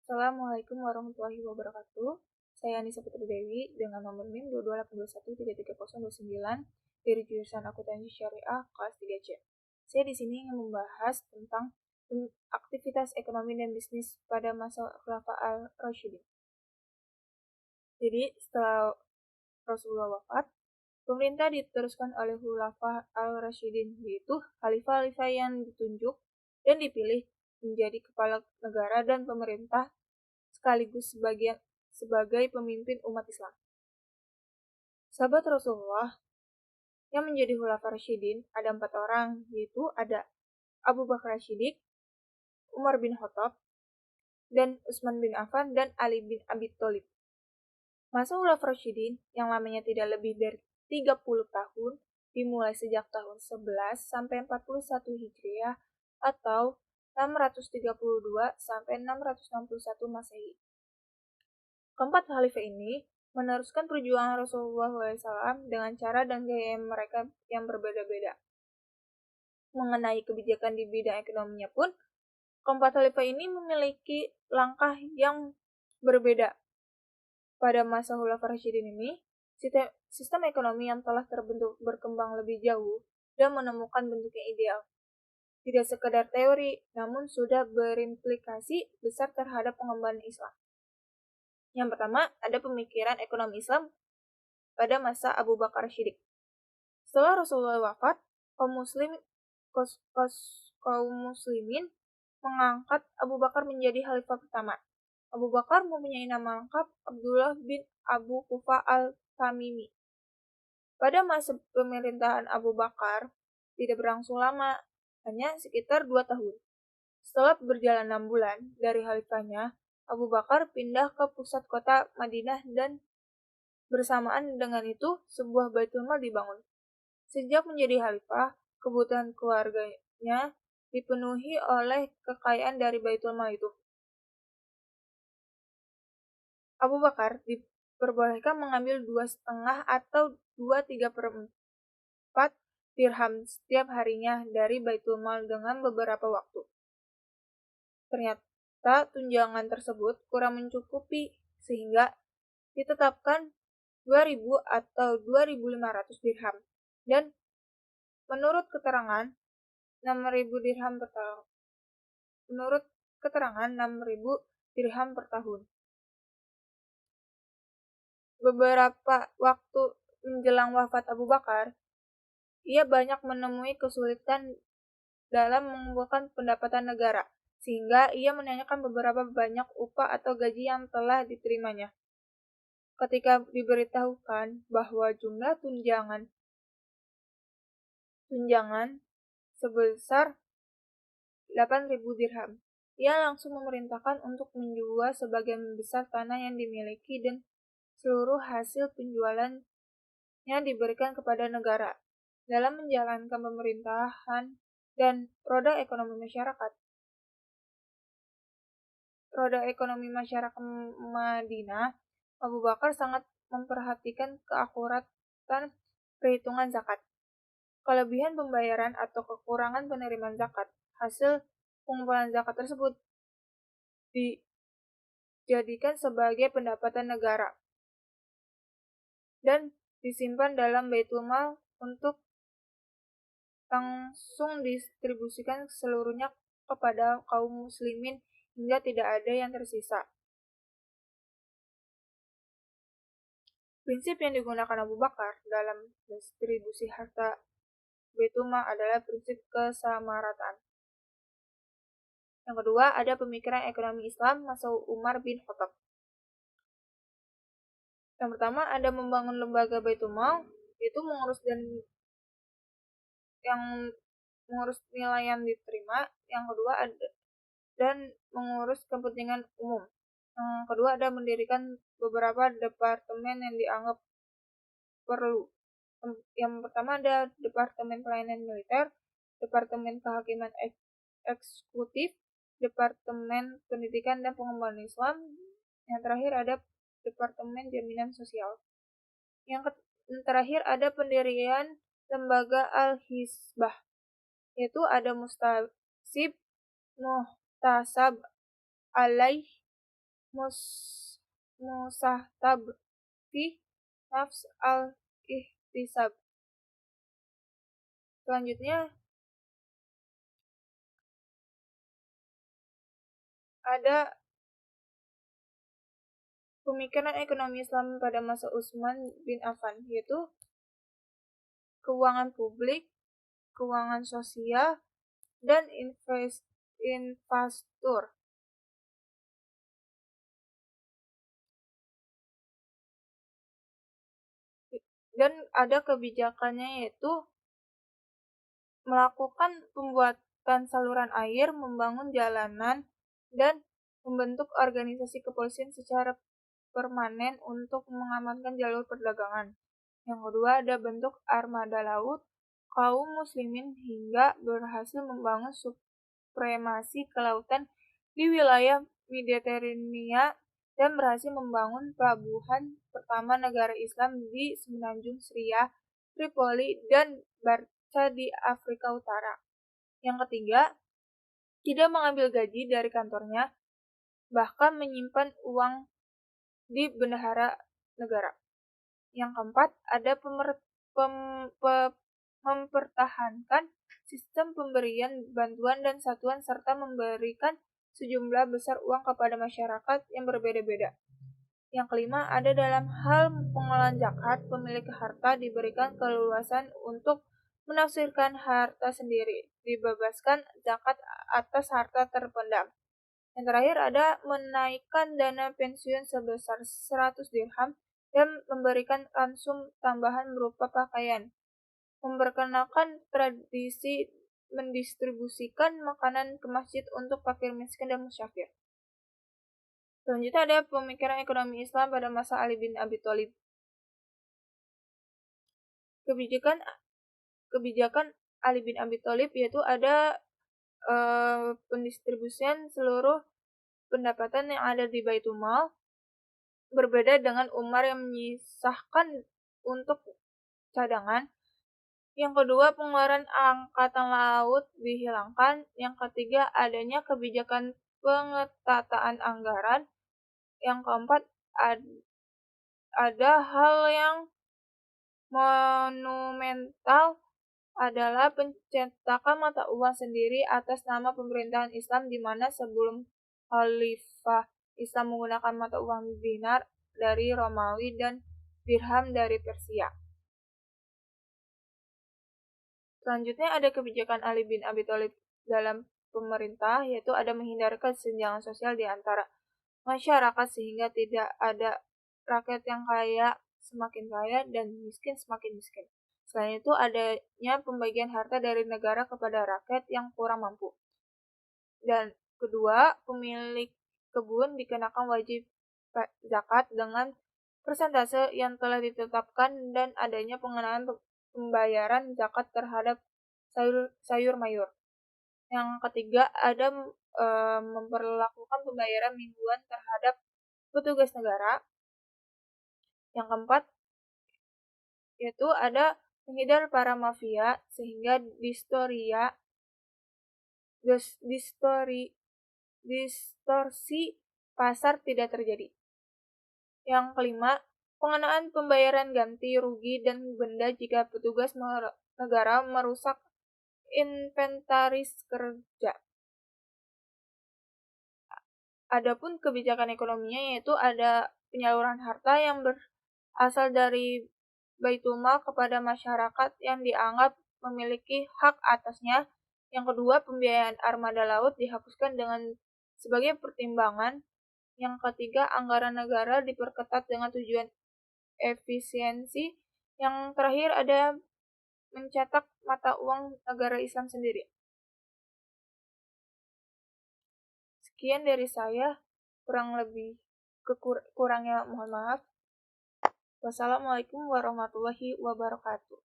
Assalamualaikum warahmatullahi wabarakatuh. Saya Anissa Putri Dewi dengan nomor NIM 22821333029 dari jurusan Akuntansi Syariah kelas 3C. Saya di sini ingin membahas tentang aktivitas ekonomi dan bisnis pada masa Khulafa al-Rasyidin. Jadi, setelah Rasulullah wafat, pemerintah diteruskan oleh Khulafa al-Rasyidin, yaitu khalifah-khalifah yang ditunjuk dan dipilih menjadi kepala negara dan pemerintah sekaligus sebagai pemimpin umat Islam. Sahabat Rasulullah yang menjadi Khulafaur Rasyidin ada 4 orang, yaitu ada Abu Bakar Siddiq, Umar bin Khattab, dan Utsman bin Affan, dan Ali bin Abi Thalib. Masa Khulafaur Rasyidin yang lamanya tidak lebih dari 30 tahun dimulai sejak tahun 11 sampai 41 Hijriah atau 632 sampai 661 Masehi. Keempat khalifah ini meneruskan perjuangan Rasulullah SAW dengan cara dan gaya mereka yang berbeda-beda. Mengenai kebijakan di bidang ekonominya pun, keempat khalifah ini memiliki langkah yang berbeda. Pada masa Khulafaur Rasyidin ini, sistem ekonomi yang telah terbentuk berkembang lebih jauh dan menemukan bentuk yang ideal. Tidak sekedar teori, namun sudah berimplikasi besar terhadap pengembangan Islam. Yang pertama, ada pemikiran ekonomi Islam pada masa Abu Bakar Siddiq. Setelah Rasulullah wafat, kaum muslimin mengangkat Abu Bakar menjadi khalifah pertama. Abu Bakar mempunyai nama lengkap Abdullah bin Abu Qufa al-Tamimi. Pada masa pemerintahan Abu Bakar tidak berlangsung lama, hanya sekitar 2 tahun. Setelah berjalan 6 bulan dari khalifahnya, Abu Bakar pindah ke pusat kota Madinah dan bersamaan dengan itu sebuah Baitul Mal dibangun. Sejak menjadi khalifah, kebutuhan keluarganya dipenuhi oleh kekayaan dari Baitul Mal itu. Abu Bakar diperbolehkan mengambil 2,5 atau 2/3 dirham setiap harinya dari Baitul Mal dengan beberapa waktu. Ternyata tunjangan tersebut kurang mencukupi sehingga ditetapkan 2.000 atau 2.500 dirham dan menurut keterangan 6.000 dirham per tahun. Menurut keterangan 6.000 dirham per tahun. Beberapa waktu menjelang wafat Abu Bakar, ia banyak menemui kesulitan dalam mengumpulkan pendapatan negara, sehingga ia menanyakan beberapa banyak upah atau gaji yang telah diterimanya. Ketika diberitahukan bahwa jumlah tunjangan sebesar 8.000 dirham, ia langsung memerintahkan untuk menjual sebagian besar tanah yang dimiliki dan seluruh hasil penjualannya diberikan kepada negara dalam menjalankan pemerintahan dan roda ekonomi masyarakat. Roda ekonomi masyarakat Madinah, Abu Bakar sangat memperhatikan keakuratan perhitungan zakat. Kelebihan pembayaran atau kekurangan penerimaan zakat, hasil pengumpulan zakat tersebut dijadikan sebagai pendapatan negara dan disimpan dalam Baitul Mal untuk langsung distribusikan seluruhnya kepada kaum muslimin hingga tidak ada yang tersisa. Prinsip yang digunakan Abu Bakar dalam distribusi harta Baitul Mal adalah prinsip kesamarataan. Yang kedua, ada pemikiran ekonomi Islam masa Umar bin Khattab. Yang pertama, ada membangun lembaga Baitul Mal, yaitu mengurus nilai yang diterima. Yang kedua, ada dan mengurus kepentingan umum. Yang kedua, ada mendirikan beberapa departemen yang dianggap perlu. Yang pertama ada Departemen Pelayanan Militer, Departemen Kehakiman Eksekutif, Departemen Pendidikan dan Pengembangan Islam. Yang terakhir ada Departemen Jaminan Sosial. Yang terakhir ada pendirian lembaga Al-Hisbah, yaitu ada Mustasib, Muhtasab Alaih, mus musahtab fi nafs al-ihtisab. Selanjutnya ada pemikiran ekonomi Islam pada masa Utsman bin Affan, yaitu keuangan publik, keuangan sosial, dan infrastruktur. Dan ada kebijakannya yaitu melakukan pembuatan saluran air, membangun jalanan, dan membentuk organisasi kepolisian secara permanen untuk mengamankan jalur perdagangan. Yang kedua ada bentuk armada laut kaum muslimin hingga berhasil membangun supremasi kelautan di wilayah Mediterania dan berhasil membangun pelabuhan pertama negara Islam di Semenanjung Syria, Tripoli, dan Barca di Afrika Utara. Yang ketiga, tidak mengambil gaji dari kantornya, bahkan menyimpan uang di bendahara negara. Yang keempat, ada mempertahankan sistem pemberian bantuan dan satuan serta memberikan sejumlah besar uang kepada masyarakat yang berbeda-beda. Yang kelima, ada dalam hal pengelolaan zakat, pemilik harta diberikan keleluasan untuk menafsirkan harta sendiri, dibebaskan zakat atas harta terpendam. Yang terakhir ada menaikkan dana pensiun sebesar 100 dirham dan memberikan ransum tambahan berupa pakaian. Memperkenalkan tradisi mendistribusikan makanan ke masjid untuk fakir miskin dan musyafir. Selanjutnya ada pemikiran ekonomi Islam pada masa Ali bin Abi Thalib. Kebijakan Ali bin Abi Thalib yaitu ada pendistribusian seluruh pendapatan yang ada di Baitul Mal, berbeda dengan Umar yang menyisahkan untuk cadangan. Yang kedua, pengeluaran angkatan laut dihilangkan. Yang ketiga, adanya kebijakan pengetataan anggaran. Yang keempat, ada hal yang monumental adalah pencetakan mata uang sendiri atas nama pemerintahan Islam, di mana sebelum Khalifah Islam menggunakan mata uang dinar dari Romawi dan dirham dari Persia. Selanjutnya ada kebijakan Ali bin Abi Thalib dalam pemerintah, yaitu ada menghindari kesenjangan sosial di antara masyarakat sehingga tidak ada rakyat yang kaya semakin kaya dan miskin semakin miskin. Selain itu adanya pembagian harta dari negara kepada rakyat yang kurang mampu. Dan kedua, pemilik kebun dikenakan wajib zakat dengan persentase yang telah ditetapkan dan adanya pengenaan pembayaran zakat terhadap sayur mayur. Yang ketiga, ada memperlakukan pembayaran mingguan terhadap petugas negara. Yang keempat, yaitu ada menghindar para mafia sehingga distorsi pasar tidak terjadi. Yang kelima, pengenaan pembayaran ganti rugi dan benda jika petugas negara merusak inventaris kerja. Adapun kebijakan ekonominya yaitu ada penyaluran harta yang berasal dari Baitul Mal kepada masyarakat yang dianggap memiliki hak atasnya. Yang kedua, pembiayaan armada laut dihapuskan dengan sebagai pertimbangan. Yang ketiga, anggaran negara diperketat dengan tujuan efisiensi. Yang terakhir ada mencetak mata uang negara Islam sendiri. Sekian dari saya, kurangnya mohon maaf. Wassalamualaikum warahmatullahi wabarakatuh.